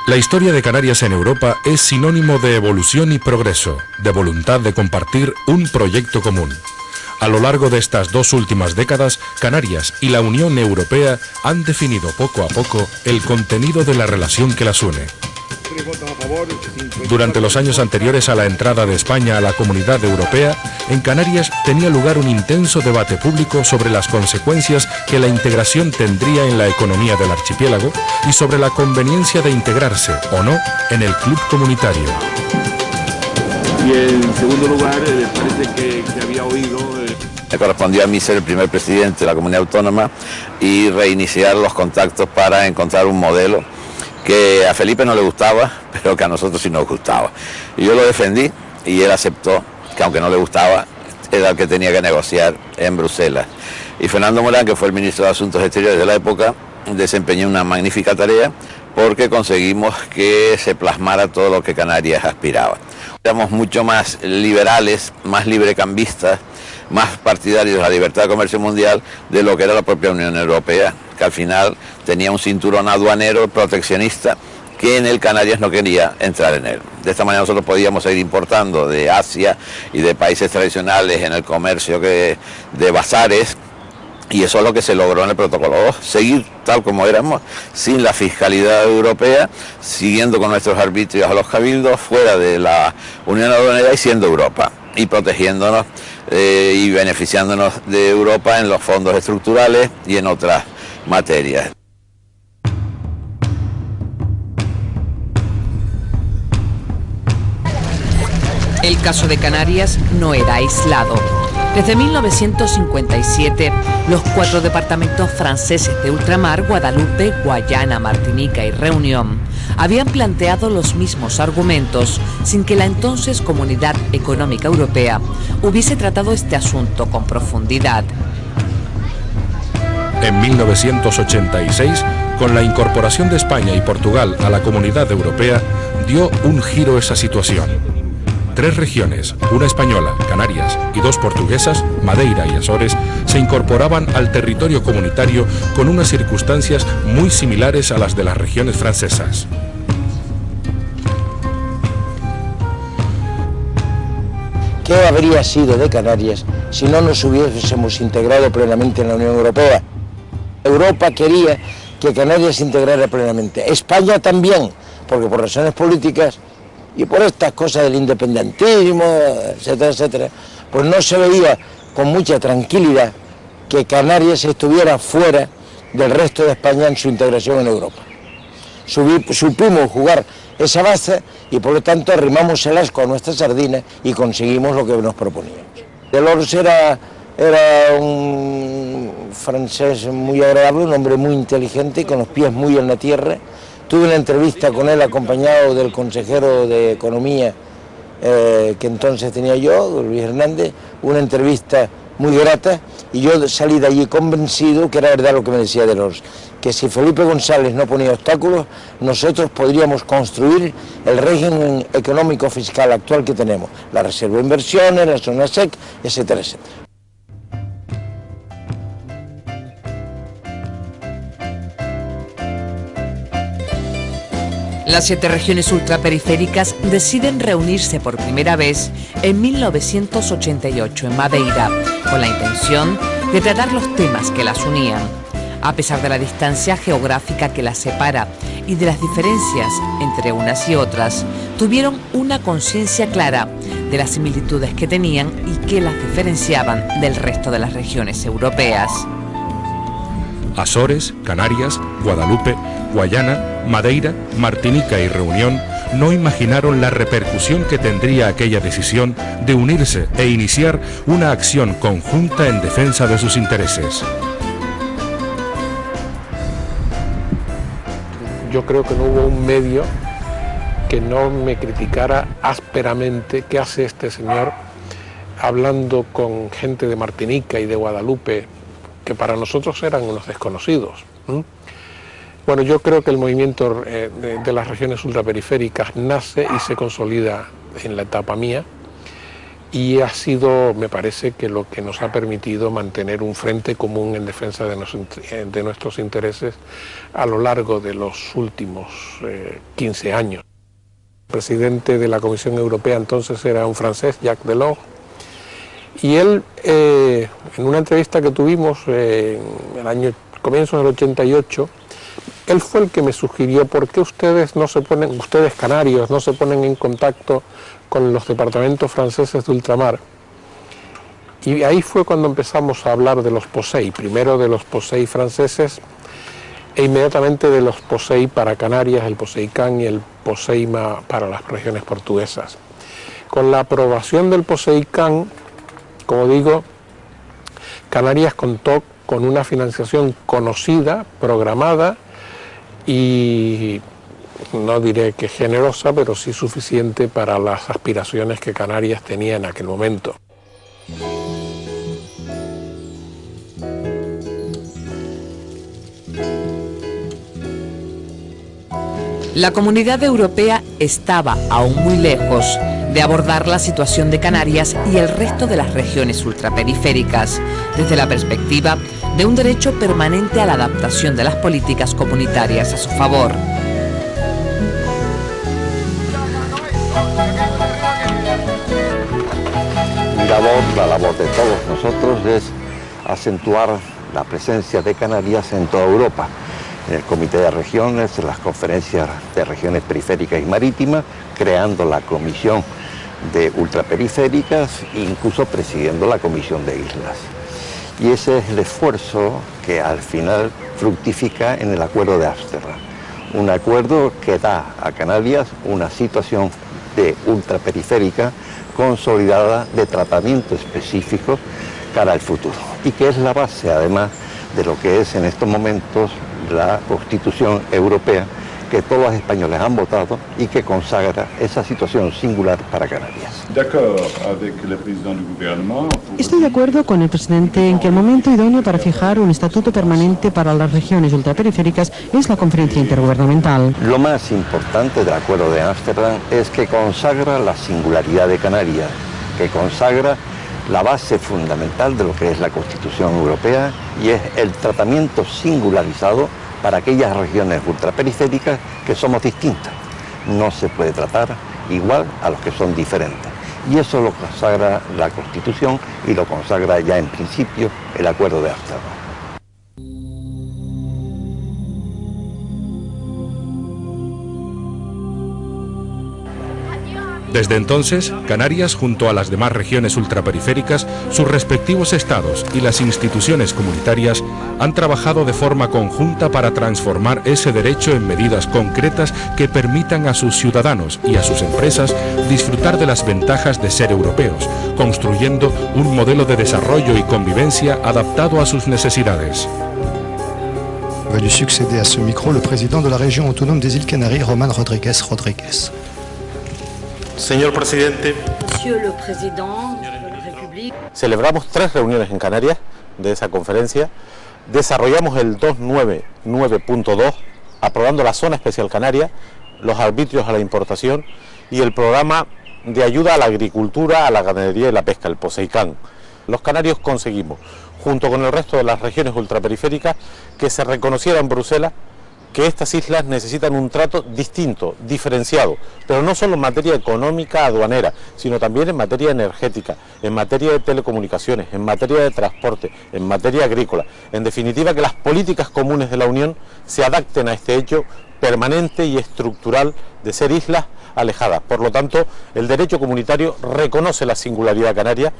La historia de Canarias en Europa es sinónimo de evolución y progreso, de voluntad de compartir un proyecto común. A lo largo de estas 2 últimas décadas, Canarias y la Unión Europea han definido poco a poco el contenido de la relación que las une. Durante los años anteriores a la entrada de España a la Comunidad Europea, en Canarias tenía lugar un intenso debate público sobre las consecuencias que la integración tendría en la economía del archipiélago y sobre la conveniencia de integrarse o no en el club comunitario. Y en segundo lugar, parece que había oído... Me correspondió a mí ser el primer presidente de la comunidad autónoma y reiniciar los contactos para encontrar un modelo que a Felipe no le gustaba, pero que a nosotros sí nos gustaba. Y yo lo defendí y él aceptó que aunque no le gustaba, era el que tenía que negociar en Bruselas. Y Fernando Morán, que fue el ministro de Asuntos Exteriores de la época, desempeñó una magnífica tarea porque conseguimos que se plasmara todo lo que Canarias aspiraba. Éramos mucho más liberales, más librecambistas, más partidarios de la libertad de comercio mundial de lo que era la propia Unión Europea, que al final tenía un cinturón aduanero proteccionista que en el Canarias no quería entrar en él. De esta manera nosotros podíamos seguir importando de Asia y de países tradicionales en el comercio de bazares, y eso es lo que se logró en el protocolo 2, seguir tal como éramos, sin la fiscalidad europea, siguiendo con nuestros arbitrios a los cabildos, fuera de la Unión Aduanera y siendo Europa, y protegiéndonos y beneficiándonos de Europa en los fondos estructurales y en otras materias. El caso de Canarias no era aislado. Desde 1957, los 4 departamentos franceses de ultramar, Guadalupe, Guayana, Martinica y Reunión, habían planteado los mismos argumentos sin que la entonces Comunidad Económica Europea hubiese tratado este asunto con profundidad. En 1986, con la incorporación de España y Portugal a la Comunidad Europea, dio un giro esa situación. 3 regiones, una española, Canarias, y 2 portuguesas, Madeira y Azores, se incorporaban al territorio comunitario con unas circunstancias muy similares a las de las regiones francesas. ¿Qué habría sido de Canarias si no nos hubiésemos integrado plenamente en la Unión Europea? Europa quería que Canarias se integrara plenamente. España también, porque por razones políticas y por estas cosas del independentismo, etcétera, etcétera, pues no se veía con mucha tranquilidad que Canarias estuviera fuera del resto de España en su integración en Europa. Supimos jugar esa base y por lo tanto arrimamos el asco a nuestra sardina y conseguimos lo que nos proponíamos. Delors era un francés muy agradable, un hombre muy inteligente, con los pies muy en la tierra. Tuve una entrevista con él acompañado del consejero de Economía que entonces tenía yo, Luis Hernández, una entrevista muy grata, y yo salí de allí convencido que era verdad lo que me decía Delors, que si Felipe González no ponía obstáculos, nosotros podríamos construir el régimen económico fiscal actual que tenemos, la reserva de inversiones, la zona SEC, etcétera, etcétera. Las 7 regiones ultraperiféricas deciden reunirse por primera vez en 1988 en Madeira, con la intención de tratar los temas que las unían. A pesar de la distancia geográfica que las separa y de las diferencias entre unas y otras, tuvieron una conciencia clara de las similitudes que tenían y que las diferenciaban del resto de las regiones europeas. Azores, Canarias, Guadalupe, Guayana, Madeira, Martinica y Reunión no imaginaron la repercusión que tendría aquella decisión de unirse e iniciar una acción conjunta en defensa de sus intereses. Yo creo que no hubo un medio que no me criticara ásperamente qué hace este señor hablando con gente de Martinica y de Guadalupe, que para nosotros eran unos desconocidos. Bueno, yo creo que el movimiento de las regiones ultraperiféricas nace y se consolida en la etapa mía, y ha sido, me parece, que lo que nos ha permitido mantener un frente común en defensa de nuestros intereses a lo largo de los últimos 15 años. El presidente de la Comisión Europea entonces era un francés, Jacques Delors, y él, en una entrevista que tuvimos en el año comienzo del 88, él fue el que me sugirió por qué ustedes canarios, no se ponen en contacto con los departamentos franceses de ultramar. Y ahí fue cuando empezamos a hablar de los POSEI, primero de los POSEI franceses e inmediatamente de los POSEI para Canarias, el POSEICAN y el POSEIMA para las regiones portuguesas. Con la aprobación del POSEICAN, como digo, Canarias contó con una financiación conocida, programada y no diré que generosa, pero sí suficiente para las aspiraciones que Canarias tenía en aquel momento. La Comunidad Europea estaba aún muy lejos de abordar la situación de Canarias y el resto de las regiones ultraperiféricas desde la perspectiva de un derecho permanente a la adaptación de las políticas comunitarias a su favor. La labor de todos nosotros es acentuar la presencia de Canarias en toda Europa, en el Comité de Regiones, en las conferencias de regiones periféricas y marítimas, creando la Comisión de Ultraperiféricas e incluso presidiendo la Comisión de Islas. Y ese es el esfuerzo que al final fructifica en el Acuerdo de Ámsterdam, un acuerdo que da a Canarias una situación de ultraperiférica consolidada de tratamiento específico cara al futuro y que es la base además de lo que es en estos momentos la Constitución Europea que todos los españoles han votado y que consagra esa situación singular para Canarias. Estoy de acuerdo con el presidente en que el momento idóneo para fijar un estatuto permanente para las regiones ultraperiféricas es la conferencia intergubernamental. Lo más importante del Acuerdo de Ámsterdam es que consagra la singularidad de Canarias, que consagra la base fundamental de lo que es la Constitución Europea y es el tratamiento singularizado para aquellas regiones ultraperiféricas que somos distintas. No se puede tratar igual a los que son diferentes. Y eso lo consagra la Constitución y lo consagra ya en principio el Acuerdo de Ámsterdam. Desde entonces, Canarias, junto a las demás regiones ultraperiféricas, sus respectivos estados y las instituciones comunitarias han trabajado de forma conjunta para transformar ese derecho en medidas concretas que permitan a sus ciudadanos y a sus empresas disfrutar de las ventajas de ser europeos, construyendo un modelo de desarrollo y convivencia adaptado a sus necesidades. Va lui succéder à ce micro le président de la région autonome des îles Canaries, Román Rodríguez Rodríguez. Señor presidente, celebramos 3 reuniones en Canarias de esa conferencia, desarrollamos el 299.2, aprobando la zona especial canaria, los arbitrios a la importación y el programa de ayuda a la agricultura, a la ganadería y la pesca, el POSEICAN. Los canarios conseguimos, junto con el resto de las regiones ultraperiféricas, que se reconociera en Bruselas que estas islas necesitan un trato distinto, diferenciado, pero no solo en materia económica aduanera, sino también en materia energética, en materia de telecomunicaciones, en materia de transporte, en materia agrícola. En definitiva, que las políticas comunes de la Unión se adapten a este hecho permanente y estructural de ser islas alejadas. Por lo tanto, el derecho comunitario reconoce la singularidad canaria,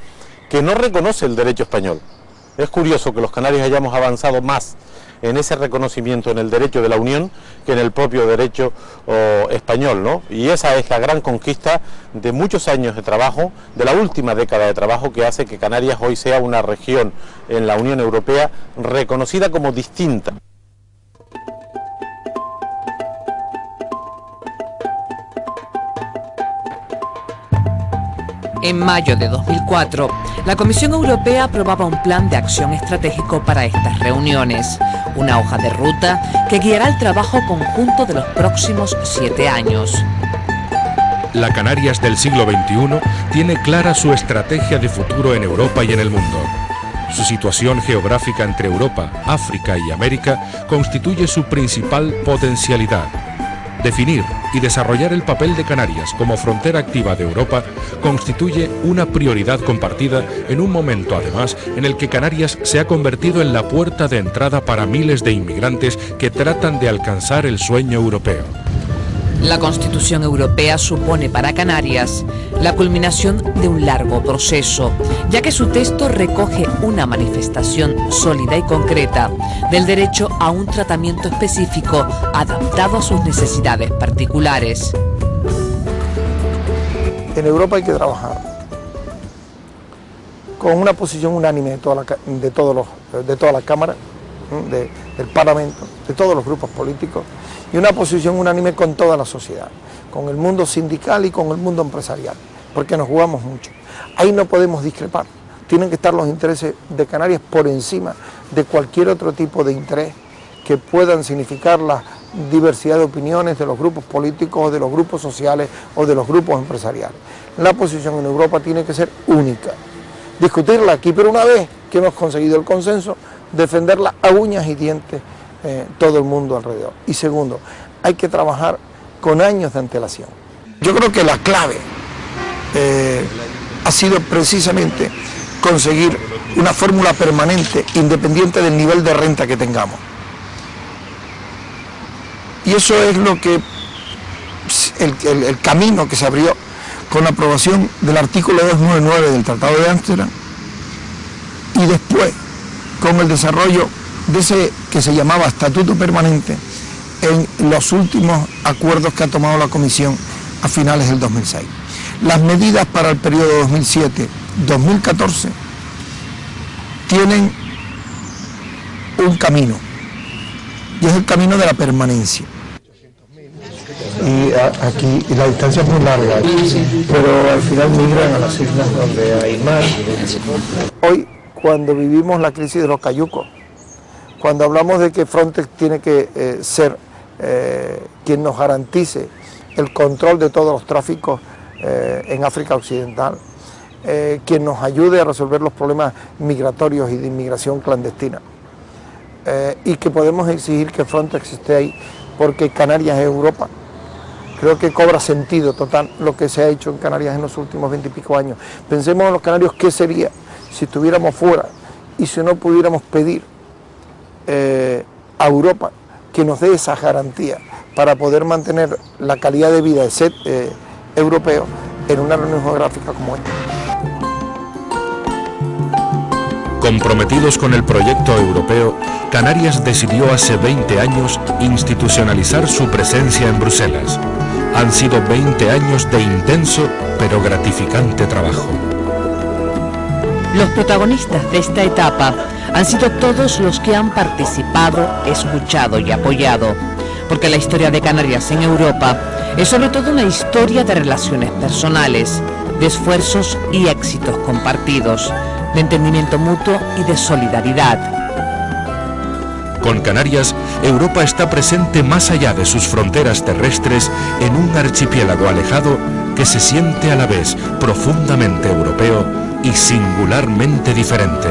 que no reconoce el derecho español. Es curioso que los canarios hayamos avanzado más en ese reconocimiento en el derecho de la Unión que en el propio derecho español, ¿no? Y esa es la gran conquista de muchos años de trabajo, de la última década de trabajo, que hace que Canarias hoy sea una región en la Unión Europea reconocida como distinta. En mayo de 2004, la Comisión Europea aprobaba un plan de acción estratégico para estas reuniones, una hoja de ruta que guiará el trabajo conjunto de los próximos 7 años. La Canarias del siglo XXI tiene clara su estrategia de futuro en Europa y en el mundo. Su situación geográfica entre Europa, África y América constituye su principal potencialidad. Definir y desarrollar el papel de Canarias como frontera activa de Europa constituye una prioridad compartida en un momento, además, en el que Canarias se ha convertido en la puerta de entrada para miles de inmigrantes que tratan de alcanzar el sueño europeo. La Constitución Europea supone para Canarias la culminación de un largo proceso, ya que su texto recoge una manifestación sólida y concreta del derecho a un tratamiento específico adaptado a sus necesidades particulares. En Europa hay que trabajar con una posición unánime de toda la Cámara, del Parlamento, de todos los grupos políticos, y una posición unánime con toda la sociedad, con el mundo sindical y con el mundo empresarial, porque nos jugamos mucho. Ahí no podemos discrepar, tienen que estar los intereses de Canarias por encima de cualquier otro tipo de interés que puedan significar la diversidad de opiniones de los grupos políticos, o de los grupos sociales o de los grupos empresariales. La posición en Europa tiene que ser única, discutirla aquí, pero una vez que hemos conseguido el consenso, defenderla a uñas y dientes todo el mundo alrededor. Y segundo, hay que trabajar con años de antelación. Yo creo que la clave ha sido precisamente conseguir una fórmula permanente, independiente del nivel de renta que tengamos. Y eso es lo que el camino que se abrió con la aprobación del artículo 299 del Tratado de Ámsterdam, y después con el desarrollo de ese que se llamaba Estatuto Permanente en los últimos acuerdos que ha tomado la Comisión a finales del 2006. Las medidas para el periodo 2007-2014 tienen un camino, y es el camino de la permanencia. Y aquí la distancia es muy larga, pero al final migran a las islas donde hay mar. Hoy, cuando vivimos la crisis de los cayucos, cuando hablamos de que Frontex tiene que ser quien nos garantice el control de todos los tráficos en África Occidental, quien nos ayude a resolver los problemas migratorios y de inmigración clandestina, y que podemos exigir que Frontex esté ahí porque Canarias es Europa. Creo que cobra sentido total lo que se ha hecho en Canarias en los últimos 20 y pico años. Pensemos en los canarios qué sería si estuviéramos fuera y si no pudiéramos pedir a Europa que nos dé esa garantía para poder mantener la calidad de vida de ser europeo en una región geográfica como esta. Comprometidos con el proyecto europeo, Canarias decidió hace 20 años institucionalizar su presencia en Bruselas. Han sido 20 años de intenso pero gratificante trabajo. Los protagonistas de esta etapa han sido todos los que han participado, escuchado y apoyado, porque la historia de Canarias en Europa es sobre todo una historia de relaciones personales, de esfuerzos y éxitos compartidos, de entendimiento mutuo y de solidaridad. Con Canarias, Europa está presente más allá de sus fronteras terrestres en un archipiélago alejado que se siente a la vez profundamente europeo y singularmente diferente.